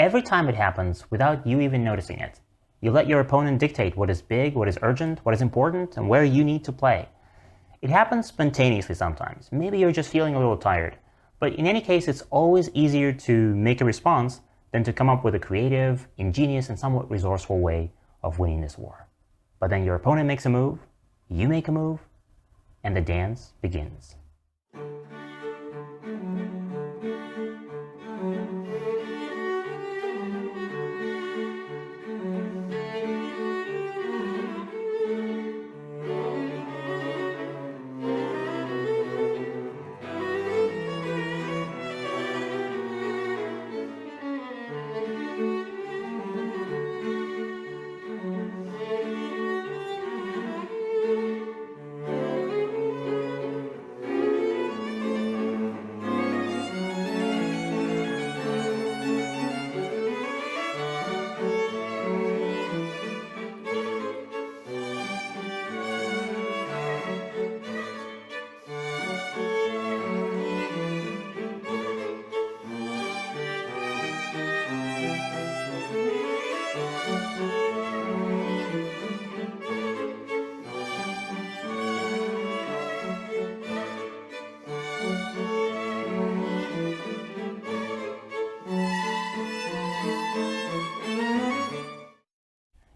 Every time it happens without you even noticing it. You let your opponent dictate what is big, what is urgent, what is important, and where you need to play. It happens spontaneously sometimes. Maybe you're just feeling a little tired. But in any case, it's always easier to make a response than to come up with a creative, ingenious, and somewhat resourceful way of winning this war. But then your opponent makes a move, you make a move, and the dance begins.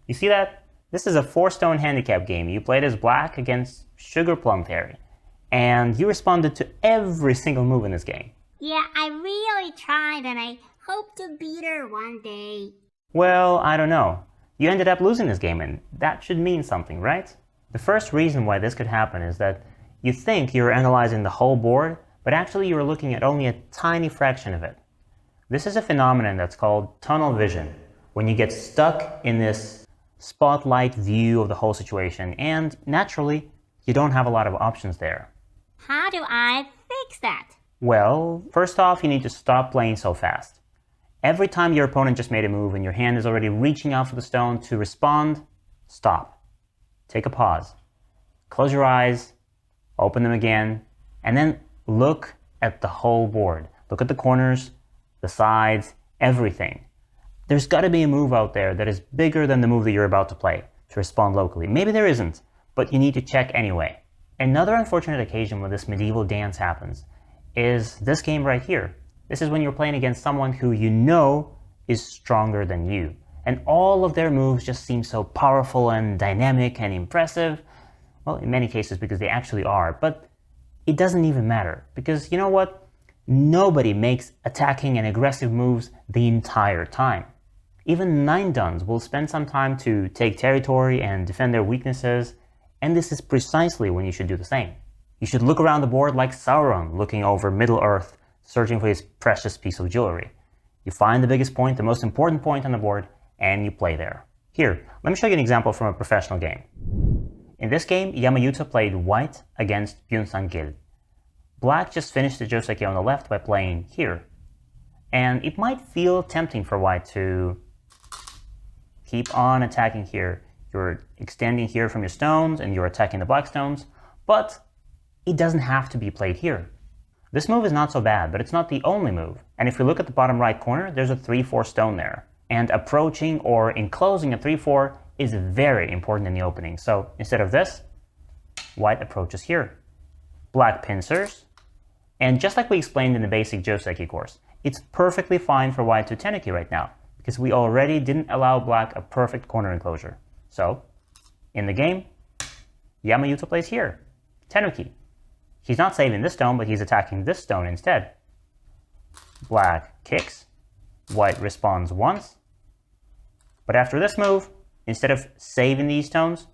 You see that? This is a 4-stone handicap game. You played as black against Sugar Plum Fairy. And you responded to every single move in this game. Yeah, I really tried and I hope to beat her one day. Well, I don't know. You ended up losing this game and that should mean something, right? The first reason why this could happen is that you think you're analyzing the whole board, but actually you're looking at only a tiny fraction of it. This is a phenomenon that's called tunnel vision, when you get stuck in this spotlight view of the whole situation, and naturally, you don't have a lot of options there. How do I fix that? Well, first off, you need to stop playing so fast. Every time your opponent just made a move and your hand is already reaching out for the stone to respond, stop. Take a pause. Close your eyes, open them again, and then look at the whole board. Look at the corners, the sides, everything. There's got to be a move out there that is bigger than the move that you're about to play to respond locally. Maybe there isn't, but you need to check anyway. Another unfortunate occasion when this medieval dance happens is this game right here. This is when you're playing against someone who you know is stronger than you. And all of their moves just seem so powerful and dynamic and impressive. Well, in many cases because they actually are, but it doesn't even matter. Because you know what? Nobody makes attacking and aggressive moves the entire time. Even 9-duns will spend some time to take territory and defend their weaknesses, and this is precisely when you should do the same. You should look around the board like Sauron looking over Middle-earth, searching for his precious piece of jewelry. You find the biggest point, the most important point on the board, and you play there. Here, let me show you an example from a professional game. In this game, Yuta played white against Byun Sangil. Black just finished the joseki on the left by playing here. And it might feel tempting for white to keep on attacking here. You're extending here from your stones and you're attacking the black stones, but it doesn't have to be played here. This move is not so bad, but it's not the only move. And if we look at the bottom right corner, there's a 3-4 stone there. And approaching or enclosing a 3-4 is very important in the opening. So instead of this, white approaches here. Black pincers. And just like we explained in the basic joseki course, it's perfectly fine for white to Tenuki right now, because we already didn't allow black a perfect corner enclosure. So, in the game, Yuta plays here, Tenuki. He's not saving this stone, but he's attacking this stone instead. Black kicks, white responds once, but after this move, instead of saving these stones,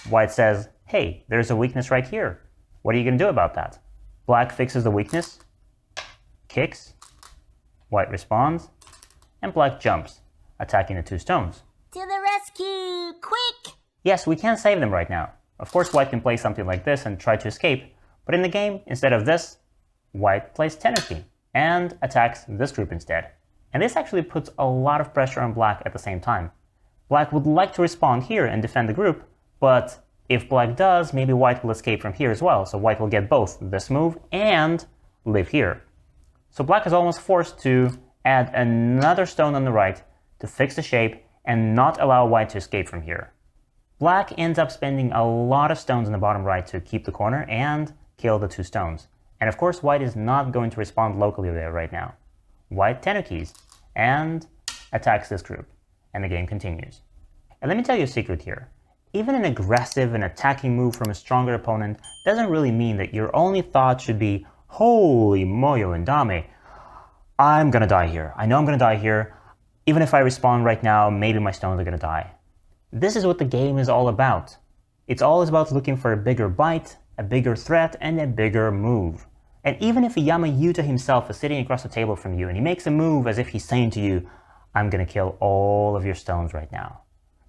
white says, hey, there's a weakness right here. What are you going to do about that? Black fixes the weakness, kicks, white responds, and black jumps, attacking the 2 stones. To the rescue! Quick! Yes, we can save them right now. Of course, white can play something like this and try to escape, but in the game, instead of this, white plays Tenuki and attacks this group instead. And this actually puts a lot of pressure on black at the same time. Black would like to respond here and defend the group, but if black does, maybe white will escape from here as well, so white will get both this move and live here. So black is almost forced to add another stone on the right to fix the shape and not allow white to escape from here. Black ends up spending a lot of stones in the bottom right to keep the corner and kill the 2 stones. And of course, white is not going to respond locally there right now. White Tenukis and attacks this group, and the game continues. And let me tell you a secret here. Even an aggressive and attacking move from a stronger opponent doesn't really mean that your only thought should be, holy moyo and dame, I'm gonna die here. I know I'm gonna die here. Even if I respond right now, maybe my stones are gonna die. This is what the game is all about. It's always about looking for a bigger bite, a bigger threat, and a bigger move. And even if Iyama Yuta himself is sitting across the table from you and he makes a move as if he's saying to you, I'm gonna kill all of your stones right now.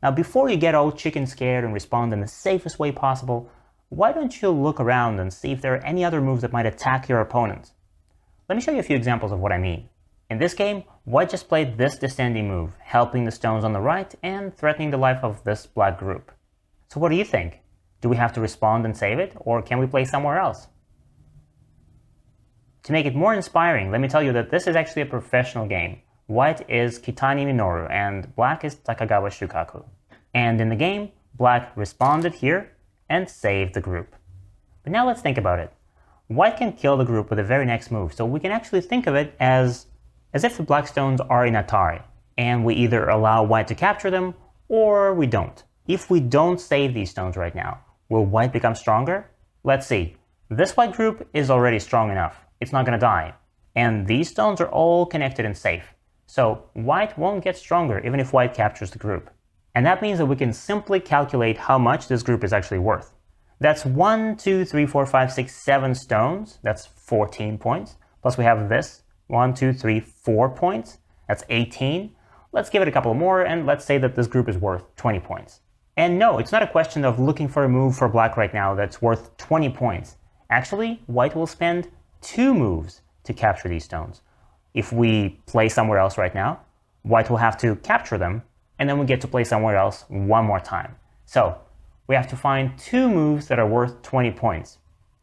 Now, before you get all chicken scared and respond in the safest way possible, why don't you look around and see if there are any other moves that might attack your opponent? Let me show you a few examples of what I mean. In this game, white just played this descending move, helping the stones on the right and threatening the life of this black group. So what do you think? Do we have to respond and save it, or can we play somewhere else? To make it more inspiring, let me tell you that this is actually a professional game. White is Kitani Minoru and black is Takagawa Shukaku. And in the game, black responded here and saved the group. But now let's think about it. White can kill the group with the very next move, so we can actually think of it as if the black stones are in Atari, and we either allow white to capture them, or we don't. If we don't save these stones right now, will white become stronger? Let's see. This white group is already strong enough. It's not gonna die. And these stones are all connected and safe. So white won't get stronger even if white captures the group. And that means that we can simply calculate how much this group is actually worth. That's 1, 2, 3, 4, 5, 6, 7 stones. That's 14 points. Plus we have this. 1, 2, 3, 4 points. That's 18. Let's give it a couple more and let's say that this group is worth 20 points. And no, it's not a question of looking for a move for black right now that's worth 20 points. Actually, white will spend 2 moves to capture these stones. If we play somewhere else right now, white will have to capture them, and then we get to play somewhere else one more time. So we have to find 2 moves that are worth 20 points.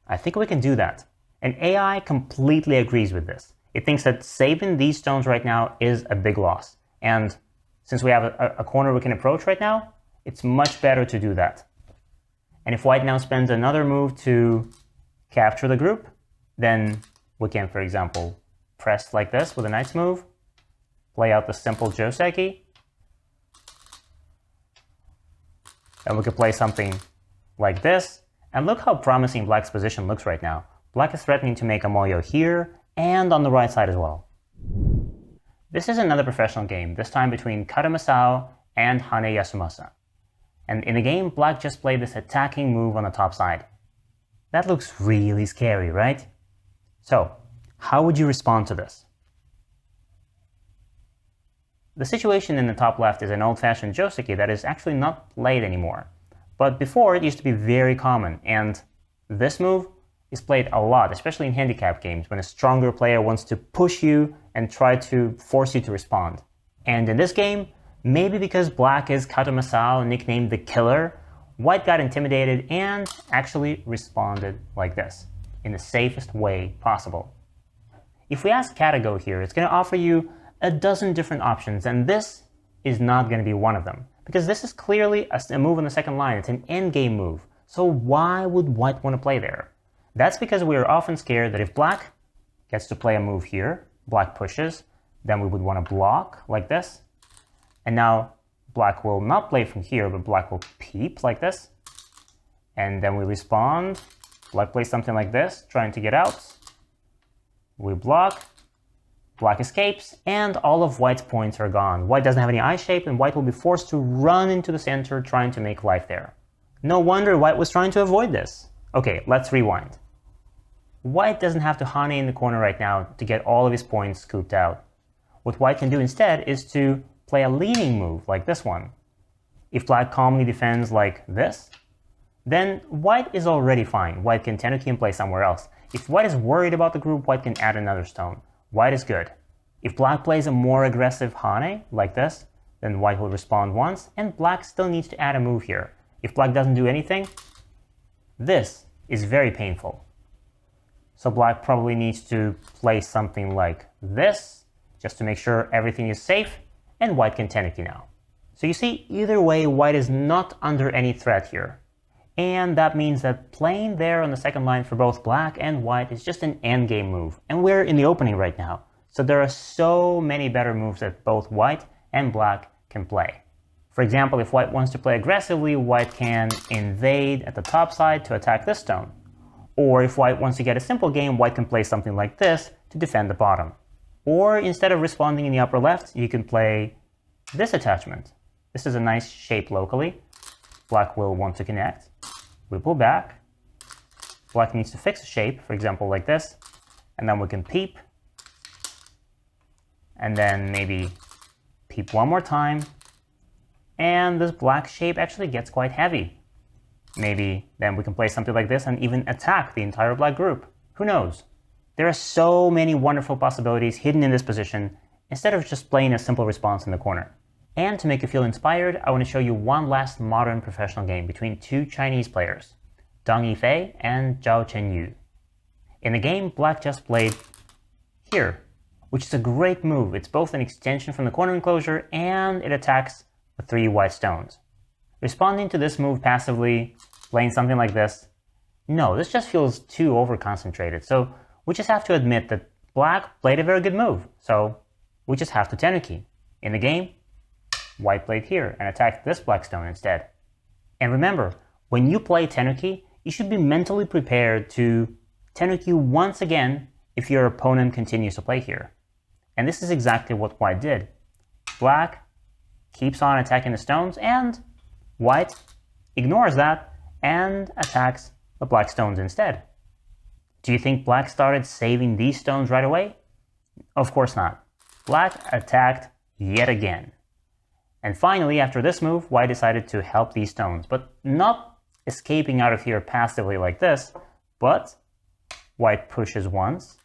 I think we can do that. And AI completely agrees with this. It thinks that saving these stones right now is a big loss. And since we have a corner we can approach right now, it's much better to do that. And if white now spends another move to capture the group, then we can, for example, press like this with a knight's move, play out the simple joseki, and we could play something like this. And look how promising black's position looks right now. Black is threatening to make a moyo here and on the right side as well. This is another professional game, this time between Kato Masao and Hane Yasumasa. And in the game, black just played this attacking move on the top side. That looks really scary, right? So, how would you respond to this? The situation in the top left is an old-fashioned joseki that is actually not played anymore. But before, it used to be very common, and this move is played a lot, especially in handicap games, when a stronger player wants to push you and try to force you to respond. And in this game, maybe because black is Kato Masao, nicknamed the Killer, white got intimidated and actually responded like this, in the safest way possible. If we ask Kato here, it's going to offer you a dozen different options, and this is not going to be one of them. Because this is clearly a move on the second line, it's an endgame move. So why would white want to play there? That's because we are often scared that if black gets to play a move here, black pushes, then we would want to block like this. And now black will not play from here, but black will peep like this. And then we respond. Black plays something like this, trying to get out. We block. Black escapes, and all of white's points are gone. White doesn't have any eye shape, and white will be forced to run into the center trying to make life there. No wonder white was trying to avoid this. Okay, let's rewind. White doesn't have to Hane in the corner right now to get all of his points scooped out. What white can do instead is to play a leading move like this one. If black calmly defends like this, then white is already fine. White can Tenuki and play somewhere else. If white is worried about the group, white can add another stone. White is good. If black plays a more aggressive Hane, like this, then white will respond once, and black still needs to add a move here. If black doesn't do anything, this is very painful. So black probably needs to play something like this, just to make sure everything is safe, and white can Tenuki now. So you see, either way, white is not under any threat here. And that means that playing there on the second line for both black and white is just an endgame move. And we're in the opening right now, so there are so many better moves that both white and black can play. For example, if white wants to play aggressively, white can invade at the top side to attack this stone. Or if white wants to get a simple game, white can play something like this to defend the bottom. Or instead of responding in the upper left, you can play this attachment. This is a nice shape locally. Black will want to connect. We pull back. Black needs to fix a shape, for example, like this. And then we can peep. And then maybe peep one more time. And this black shape actually gets quite heavy. Maybe then we can play something like this and even attack the entire black group. Who knows? There are so many wonderful possibilities hidden in this position instead of just playing a simple response in the corner. And to make you feel inspired, I want to show you one last modern professional game between two Chinese players, Deng Yifei and Zhao Chenyu. In the game, black just played here, which is a great move. It's both an extension from the corner enclosure and it attacks the 3 white stones. Responding to this move passively, playing something like this, no, this just feels too over-concentrated. So we just have to admit that black played a very good move. So we just have to Tenuki. In the game, white played here and attacked this black stone instead. And remember, when you play Tenuki, you should be mentally prepared to Tenuki once again if your opponent continues to play here. And this is exactly what white did. Black keeps on attacking the stones and white ignores that and attacks the black stones instead. Do you think black started saving these stones right away? Of course not. Black attacked yet again. And finally, after this move, white decided to help these stones, but not escaping out of here passively like this, but white pushes once,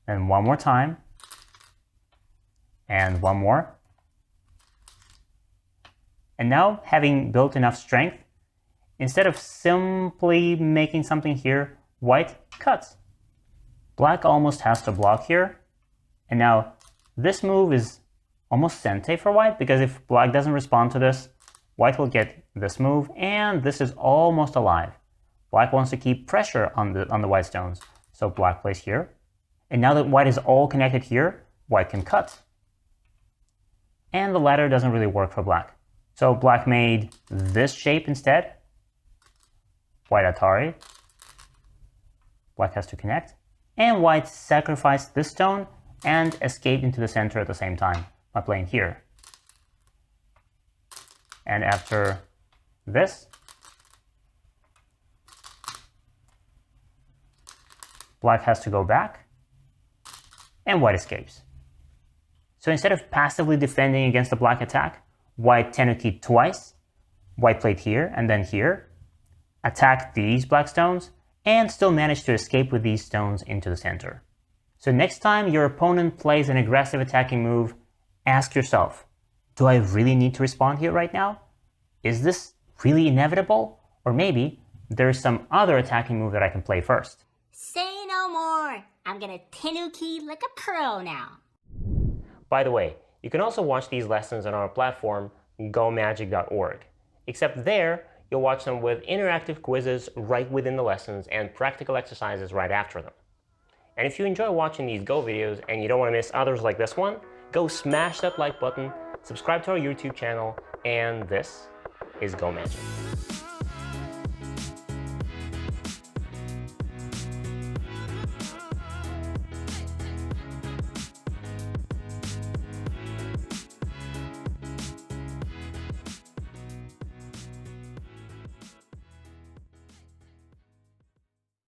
and one more time, and one more. And now, having built enough strength, instead of simply making something here, white cuts. Black almost has to block here, and now this move is almost sente for white, because if black doesn't respond to this, white will get this move, and this is almost alive. Black wants to keep pressure on the white stones, so black plays here. And now that white is all connected here, white can cut. And the latter doesn't really work for black. So black made this shape instead. White Atari. Black has to connect. And white sacrificed this stone and escaped into the center at the same time by playing here. And after this, black has to go back, and white escapes. So instead of passively defending against the black attack, white Tenuki twice, white played here and then here, attacked these black stones, and still managed to escape with these stones into the center. So next time your opponent plays an aggressive attacking move, ask yourself, do I really need to respond here right now? Is this really inevitable? Or maybe there's some other attacking move that I can play first. Say no more. I'm gonna Tenuki like a pro now. By the way, you can also watch these lessons on our platform, gomagic.org. Except there, you'll watch them with interactive quizzes right within the lessons and practical exercises right after them. And if you enjoy watching these Go videos and you don't want to miss others like this one, go smash that like button, subscribe to our YouTube channel, and this is Go Magic.